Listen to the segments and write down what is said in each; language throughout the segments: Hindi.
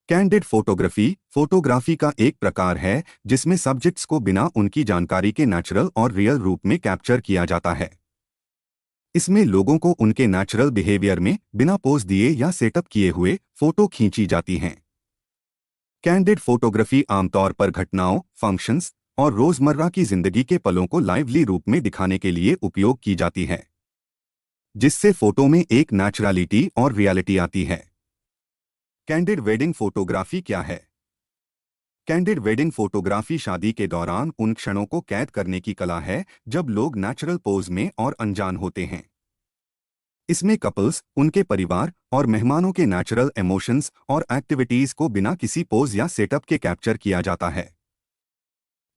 कैंडिड फोटोग्राफी का एक प्रकार है जिसमें सब्जेक्ट्स को बिना उनकी जानकारी के नेचुरल और रियल रूप में कैप्चर किया जाता है। इसमें लोगों को उनके नेचुरल बिहेवियर में बिना पोज दिए या सेटअप किए हुए फोटो खींची जाती हैं। कैंडिड फोटोग्राफी आमतौर पर घटनाओं, फंक्शंस और रोजमर्रा की जिंदगी के पलों को लाइवली रूप में दिखाने के लिए उपयोग की जाती है, जिससे फोटो में एक नेचुरलिटी और रियलिटी आती है। कैंडिड वेडिंग फोटोग्राफी क्या है? कैंडिड वेडिंग फोटोग्राफी शादी के दौरान उन क्षणों को कैद करने की कला है जब लोग नेचुरल पोज में और अनजान होते हैं। इसमें कपल्स, उनके परिवार और मेहमानों के नेचुरल इमोशंस और एक्टिविटीज को बिना किसी पोज या सेटअप के कैप्चर किया जाता है।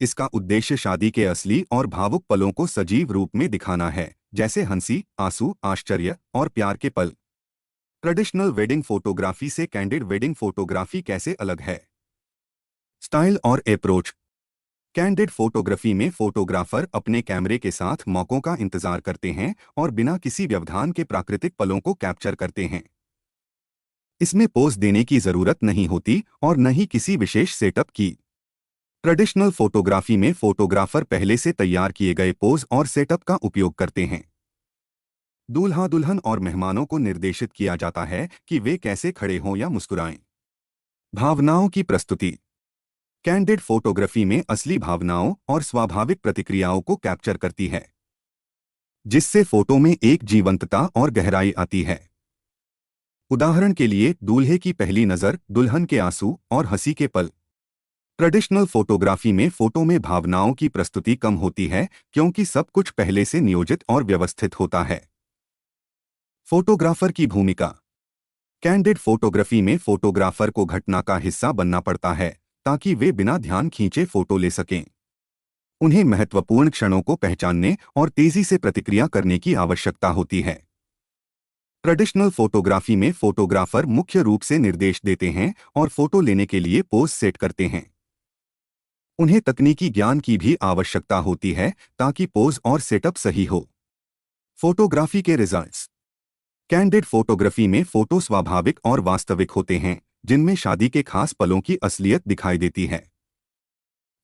इसका उद्देश्य शादी के असली और भावुक पलों को सजीव रूप में दिखाना है, जैसे हंसी, आंसू, आश्चर्य और प्यार के पल। ट्रेडिशनल वेडिंग फोटोग्राफी से कैंडिड वेडिंग फोटोग्राफी कैसे अलग है? स्टाइल और अप्रोच। कैंडिड फोटोग्राफी में फोटोग्राफर अपने कैमरे के साथ मौकों का इंतजार करते हैं और बिना किसी व्यवधान के प्राकृतिक पलों को कैप्चर करते हैं। इसमें पोज देने की जरूरत नहीं होती और न ही किसी विशेष सेटअप की। ट्रेडिशनल फोटोग्राफी में फोटोग्राफर पहले से तैयार किए गए पोज और सेटअप का उपयोग करते हैं। दूल्हा दुल्हन और मेहमानों को निर्देशित किया जाता है कि वे कैसे खड़े हों या मुस्कुराएं। भावनाओं की प्रस्तुति। कैंडिड फोटोग्राफी में असली भावनाओं और स्वाभाविक प्रतिक्रियाओं को कैप्चर करती है, जिससे फोटो में एक जीवंतता और गहराई आती है। उदाहरण के लिए दूल्हे की पहली नज़र, दुल्हन के आंसू और हंसी के पल। ट्रेडिशनल फोटोग्राफी में फोटो में भावनाओं की प्रस्तुति कम होती है क्योंकि सब कुछ पहले से नियोजित और व्यवस्थित होता है। फोटोग्राफर की भूमिका। कैंडिड फोटोग्राफी में फोटोग्राफर को घटना का हिस्सा बनना पड़ता है ताकि वे बिना ध्यान खींचे फोटो ले सकें। उन्हें महत्वपूर्ण क्षणों को पहचानने और तेजी से प्रतिक्रिया करने की आवश्यकता होती है। ट्रेडिशनल फोटोग्राफी में फोटोग्राफर मुख्य रूप से निर्देश देते हैं और फोटो लेने के लिए पोज सेट करते हैं। उन्हें तकनीकी ज्ञान की भी आवश्यकता होती है ताकि पोज और सेटअप सही हो। फोटोग्राफी के रिजल्ट्स। कैंडिड फोटोग्राफी में फोटो स्वाभाविक और वास्तविक होते हैं, जिनमें शादी के खास पलों की असलियत दिखाई देती है।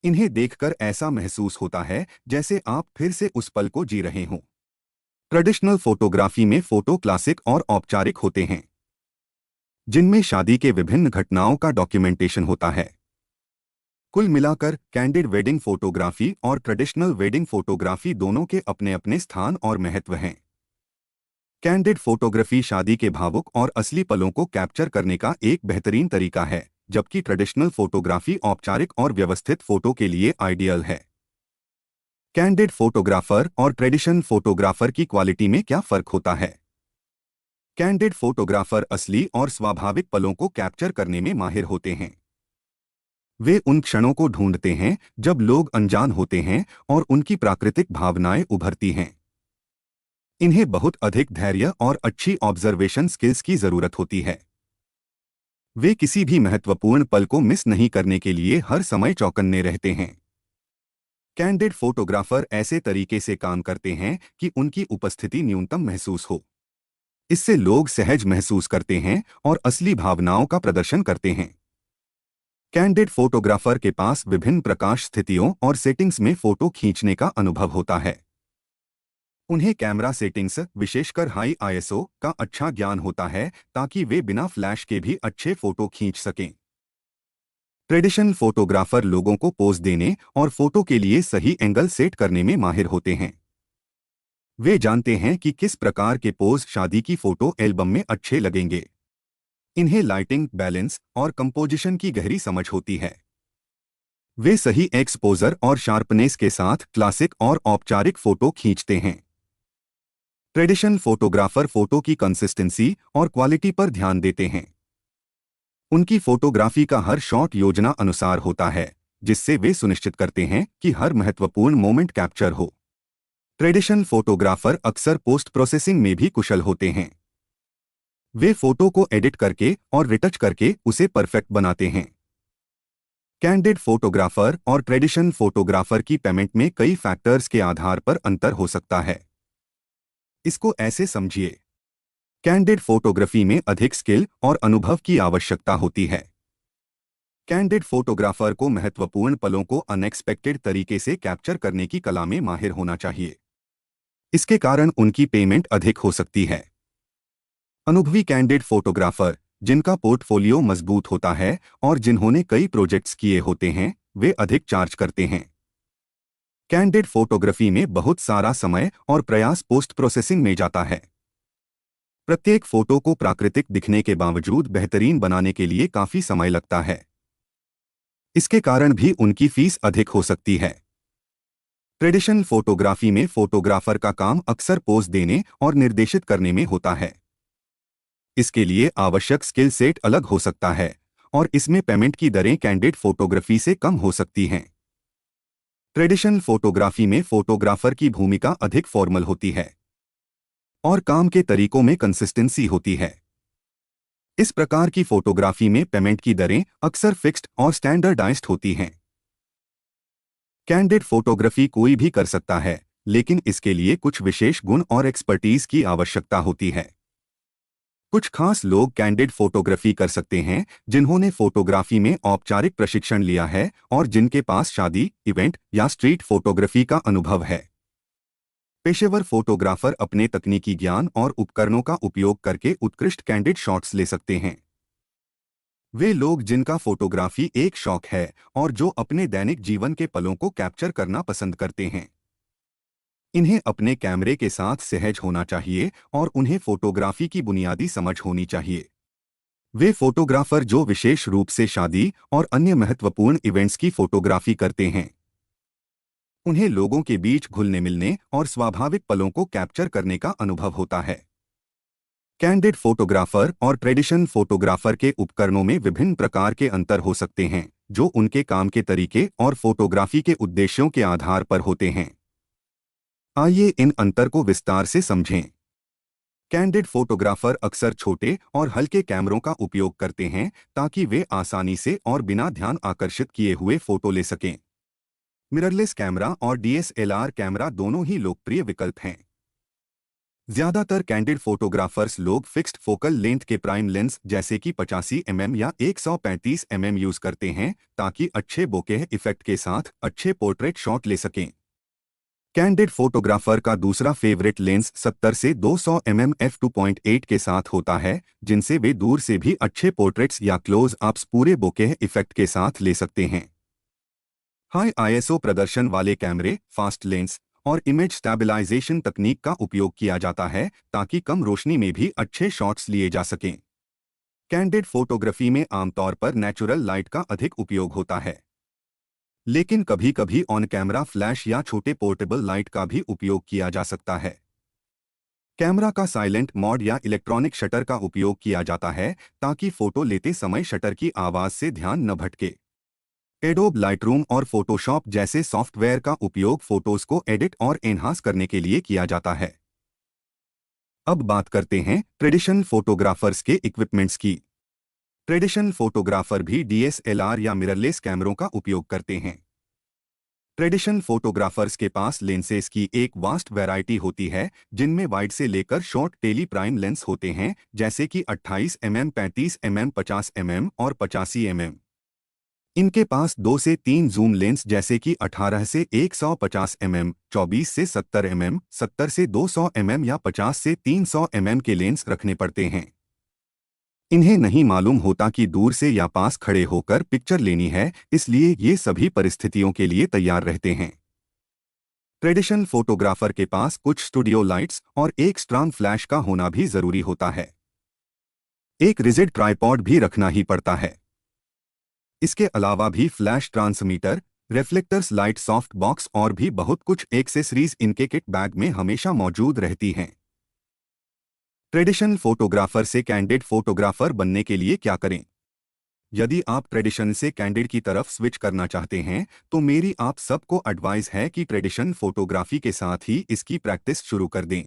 इन्हें देखकर ऐसा महसूस होता है जैसे आप फिर से उस पल को जी रहे हों। ट्रेडिशनल फोटोग्राफी में फोटो क्लासिक और औपचारिक होते हैं, जिनमें शादी के विभिन्न घटनाओं का डॉक्यूमेंटेशन होता है। कुल मिलाकर कैंडिड वेडिंग फोटोग्राफी और ट्रेडिशनल वेडिंग फोटोग्राफी दोनों के अपने अपने स्थान और महत्व हैं। कैंडिड फोटोग्राफी शादी के भावुक और असली पलों को कैप्चर करने का एक बेहतरीन तरीका है, जबकि ट्रेडिशनल फोटोग्राफी औपचारिक और व्यवस्थित फोटो के लिए आइडियल है। कैंडिड फोटोग्राफर और ट्रेडिशनल फोटोग्राफर की क्वालिटी में क्या फर्क होता है? कैंडिड फोटोग्राफर असली और स्वाभाविक पलों को कैप्चर करने में माहिर होते हैं। वे उन क्षणों को ढूंढते हैं जब लोग अनजान होते हैं और उनकी प्राकृतिक भावनाएं उभरती हैं। इन्हें बहुत अधिक धैर्य और अच्छी ऑब्जर्वेशन स्किल्स की जरूरत होती है। वे किसी भी महत्वपूर्ण पल को मिस नहीं करने के लिए हर समय चौकन्ने रहते हैं। कैंडिड फोटोग्राफर ऐसे तरीके से काम करते हैं कि उनकी उपस्थिति न्यूनतम महसूस हो। इससे लोग सहज महसूस करते हैं और असली भावनाओं का प्रदर्शन करते हैं। कैंडिड फोटोग्राफर के पास विभिन्न प्रकाश स्थितियों और सेटिंग्स में फोटो खींचने का अनुभव होता है। उन्हें कैमरा सेटिंग्स, विशेषकर हाई आईएसओ, का अच्छा ज्ञान होता है ताकि वे बिना फ्लैश के भी अच्छे फोटो खींच सकें। ट्रेडिशनल फोटोग्राफर लोगों को पोज देने और फोटो के लिए सही एंगल सेट करने में माहिर होते हैं। वे जानते हैं कि किस प्रकार के पोज शादी की फोटो एल्बम में अच्छे लगेंगे। इन्हें लाइटिंग, बैलेंस और कंपोजिशन की गहरी समझ होती है। वे सही एक्सपोजर और शार्पनेस के साथ क्लासिक और औपचारिक फोटो खींचते हैं। ट्रेडिशनल फोटोग्राफर फोटो की कंसिस्टेंसी और क्वालिटी पर ध्यान देते हैं। उनकी फोटोग्राफी का हर शॉट योजना अनुसार होता है, जिससे वे सुनिश्चित करते हैं कि हर महत्वपूर्ण मोमेंट कैप्चर हो। ट्रेडिशनल फोटोग्राफर अक्सर पोस्ट प्रोसेसिंग में भी कुशल होते हैं। वे फोटो को एडिट करके और रिटच करके उसे परफेक्ट बनाते हैं। कैंडिड फोटोग्राफर और ट्रेडिशनल फोटोग्राफर की पेमेंट में कई फैक्टर्स के आधार पर अंतर हो सकता है। इसको ऐसे समझिए। कैंडिड फोटोग्राफी में अधिक स्किल और अनुभव की आवश्यकता होती है। कैंडिड फोटोग्राफर को महत्वपूर्ण पलों को अनएक्सपेक्टेड तरीके से कैप्चर करने की कला में माहिर होना चाहिए। इसके कारण उनकी पेमेंट अधिक हो सकती है। अनुभवी कैंडिड फोटोग्राफर, जिनका पोर्टफोलियो मजबूत होता है और जिन्होंने कई प्रोजेक्ट्स किए होते हैं, वे अधिक चार्ज करते हैं। कैंडिड फोटोग्राफी में बहुत सारा समय और प्रयास पोस्ट प्रोसेसिंग में जाता है। प्रत्येक फोटो को प्राकृतिक दिखने के बावजूद बेहतरीन बनाने के लिए काफी समय लगता है। इसके कारण भी उनकी फीस अधिक हो सकती है। ट्रेडिशनल फोटोग्राफी में फोटोग्राफर का काम अक्सर पोज देने और निर्देशित करने में होता है। इसके लिए आवश्यक स्किल सेट अलग हो सकता है और इसमें पेमेंट की दरें कैंडिड फोटोग्राफी से कम हो सकती हैं। ट्रेडिशनल फोटोग्राफी में फोटोग्राफर की भूमिका अधिक फॉर्मल होती है और काम के तरीकों में कंसिस्टेंसी होती है। इस प्रकार की फोटोग्राफी में पेमेंट की दरें अक्सर फिक्स्ड और स्टैंडर्डाइज्ड होती हैं। कैंडिड फोटोग्राफी कोई भी कर सकता है, लेकिन इसके लिए कुछ विशेष गुण और एक्सपर्टीज की आवश्यकता होती है। कुछ खास लोग कैंडिड फोटोग्राफी कर सकते हैं जिन्होंने फोटोग्राफी में औपचारिक प्रशिक्षण लिया है और जिनके पास शादी, इवेंट या स्ट्रीट फोटोग्राफी का अनुभव है। पेशेवर फोटोग्राफर अपने तकनीकी ज्ञान और उपकरणों का उपयोग करके उत्कृष्ट कैंडिड शॉट्स ले सकते हैं। वे लोग जिनका फोटोग्राफी एक शौक है और जो अपने दैनिक जीवन के पलों को कैप्चर करना पसंद करते हैं। इन्हें अपने कैमरे के साथ सहज होना चाहिए और उन्हें फोटोग्राफी की बुनियादी समझ होनी चाहिए। वे फोटोग्राफर जो विशेष रूप से शादी और अन्य महत्वपूर्ण इवेंट्स की फोटोग्राफी करते हैं। उन्हें लोगों के बीच घुलने मिलने और स्वाभाविक पलों को कैप्चर करने का अनुभव होता है। कैंडिड फोटोग्राफर और ट्रेडिशनल फोटोग्राफर के उपकरणों में विभिन्न प्रकार के अंतर हो सकते हैं, जो उनके काम के तरीके और फोटोग्राफी के उद्देश्यों के आधार पर होते हैं। आइए इन अंतर को विस्तार से समझें। कैंडिड फोटोग्राफर अक्सर छोटे और हल्के कैमरों का उपयोग करते हैं ताकि वे आसानी से और बिना ध्यान आकर्षित किए हुए फोटो ले सकें। मिररलेस कैमरा और डीएसएलआर कैमरा दोनों ही लोकप्रिय विकल्प हैं। ज्यादातर कैंडिड फोटोग्राफर्स लोग फिक्स्ड फोकल लेंथ के प्राइम लेंस जैसे कि 85 mm या 135 mm यूज करते हैं ताकि अच्छे बोकेह इफेक्ट के साथ अच्छे पोर्ट्रेट शॉट ले सकें। कैंडिड फोटोग्राफर का दूसरा फेवरेट लेंस 70 से 200 mm f2.8 के साथ होता है, जिनसे वे दूर से भी अच्छे पोर्ट्रेट्स या क्लोज अप्स पूरे बोकेह इफेक्ट के साथ ले सकते हैं। हाई आईएसओ प्रदर्शन वाले कैमरे, फास्ट लेंस और इमेज स्टेबलाइजेशन तकनीक का उपयोग किया जाता है ताकि कम रोशनी में भी अच्छे शॉट्स लिए जा सकें। कैंडिड फोटोग्राफी में आमतौर पर नेचुरल लाइट का अधिक उपयोग होता है, लेकिन कभी कभी ऑन कैमरा फ्लैश या छोटे पोर्टेबल लाइट का भी उपयोग किया जा सकता है। कैमरा का साइलेंट मोड या इलेक्ट्रॉनिक शटर का उपयोग किया जाता है ताकि फोटो लेते समय शटर की आवाज से ध्यान न भटके। एडोब लाइटरूम और फोटोशॉप जैसे सॉफ्टवेयर का उपयोग फोटोज को एडिट और एनहांस करने के लिए किया जाता है। अब बात करते हैं ट्रेडिशनल फोटोग्राफर्स के इक्विपमेंट्स की। ट्रेडिशनल फोटोग्राफर भी डीएसएलआर या मिररलेस कैमरों का उपयोग करते हैं। ट्रेडिशनल फोटोग्राफर्स के पास लेंसेज की एक वास्ट वैरायटी होती है, जिनमें वाइड से लेकर शॉर्ट टेली प्राइम लेंस होते हैं, जैसे कि 28 mm, 35 mm, 50 mm और 85 mm। इनके पास 2 से 3 जूम लेंस जैसे कि 18 से 150 mm, 24 से 70 mm, 70 से 200 mm या 50 से 300 mm के लेंस रखने पड़ते हैं। इन्हें नहीं मालूम होता कि दूर से या पास खड़े होकर पिक्चर लेनी है, इसलिए ये सभी परिस्थितियों के लिए तैयार रहते हैं। ट्रेडिशनल फोटोग्राफर के पास कुछ स्टूडियो लाइट्स और एक स्ट्रांग फ्लैश का होना भी जरूरी होता है। एक रिजिड ट्राइपॉड भी रखना ही पड़ता है। इसके अलावा भी flash transmitter, reflectors, light soft box और भी बहुत कुछ एक्सेसरीज इनके किट बैग में हमेशा मौजूद रहती हैं। ट्रेडिशनल फोटोग्राफर से कैंडिड फोटोग्राफर बनने के लिए क्या करें? यदि आप ट्रेडिशन से कैंडिड की तरफ स्विच करना चाहते हैं, तो मेरी आप सबको एडवाइस है कि ट्रेडिशन फोटोग्राफी के साथ ही इसकी प्रैक्टिस शुरू कर दें।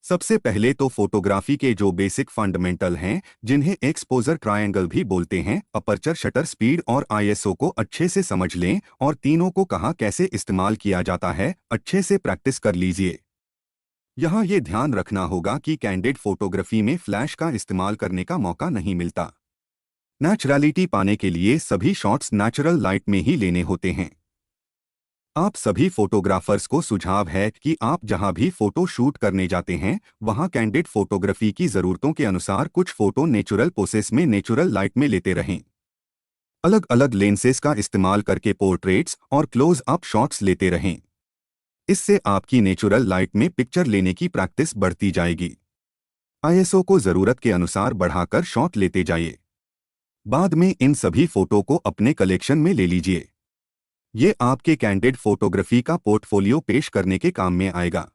सबसे पहले तो फोटोग्राफी के जो बेसिक फंडामेंटल हैं, जिन्हें एक्सपोजर ट्रायंगल भी बोलते हैं, अपर्चर, शटर स्पीड और आईएसओ को अच्छे से समझ लें और तीनों को कहाँ कैसे इस्तेमाल किया जाता है अच्छे से प्रैक्टिस कर लीजिए। यहाँ ये ध्यान रखना होगा कि कैंडिड फोटोग्राफी में फ्लैश का इस्तेमाल करने का मौका नहीं मिलता। नेचुरलिटी पाने के लिए सभी शॉट्स नेचुरल लाइट में ही लेने होते हैं। आप सभी फोटोग्राफर्स को सुझाव है कि आप जहां भी फोटो शूट करने जाते हैं वहां कैंडिड फोटोग्राफी की जरूरतों के अनुसार कुछ फोटो नेचुरल पोसेस में नेचुरल लाइट में लेते रहें। अलग अलग लेंसेज का इस्तेमाल करके पोर्ट्रेट्स और क्लोज अप शॉट्स लेते रहें। इससे आपकी नेचुरल लाइट में पिक्चर लेने की प्रैक्टिस बढ़ती जाएगी। आईएसओ को जरूरत के अनुसार बढ़ाकर शॉट लेते जाइए। बाद में इन सभी फोटो को अपने कलेक्शन में ले लीजिए। ये आपके कैंडिड फोटोग्राफी का पोर्टफोलियो पेश करने के काम में आएगा।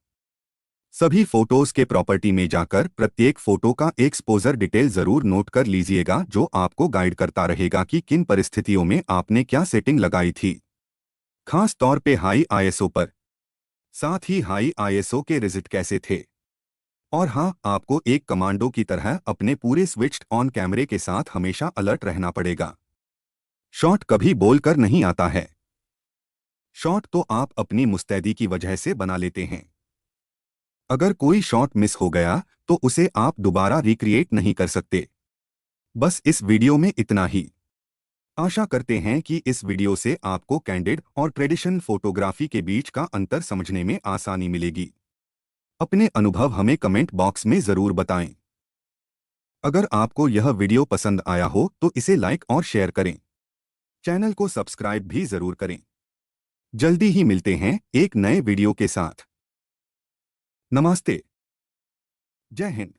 सभी फोटोज के प्रॉपर्टी में जाकर प्रत्येक फोटो का एक्सपोजर डिटेल जरूर नोट कर लीजिएगा, जो आपको गाइड करता रहेगा कि किन परिस्थितियों में आपने क्या सेटिंग लगाई थी, खास तौर पे हाई आईएसओ पर। साथ ही हाई आईएसओ के रिजल्ट कैसे थे। और हाँ, आपको एक कमांडो की तरह अपने पूरे स्विच्ड ऑन कैमरे के साथ हमेशा अलर्ट रहना पड़ेगा। शॉट कभी बोलकर नहीं आता है। शॉट तो आप अपनी मुस्तैदी की वजह से बना लेते हैं। अगर कोई शॉट मिस हो गया तो उसे आप दोबारा रिक्रिएट नहीं कर सकते। बस इस वीडियो में इतना ही। आशा करते हैं कि इस वीडियो से आपको कैंडिड और ट्रेडिशनल फोटोग्राफी के बीच का अंतर समझने में आसानी मिलेगी। अपने अनुभव हमें कमेंट बॉक्स में जरूर बताएं। अगर आपको यह वीडियो पसंद आया हो तो इसे लाइक और शेयर करें। चैनल को सब्सक्राइब भी जरूर करें। जल्दी ही मिलते हैं एक नए वीडियो के साथ। नमस्ते। जय हिंद।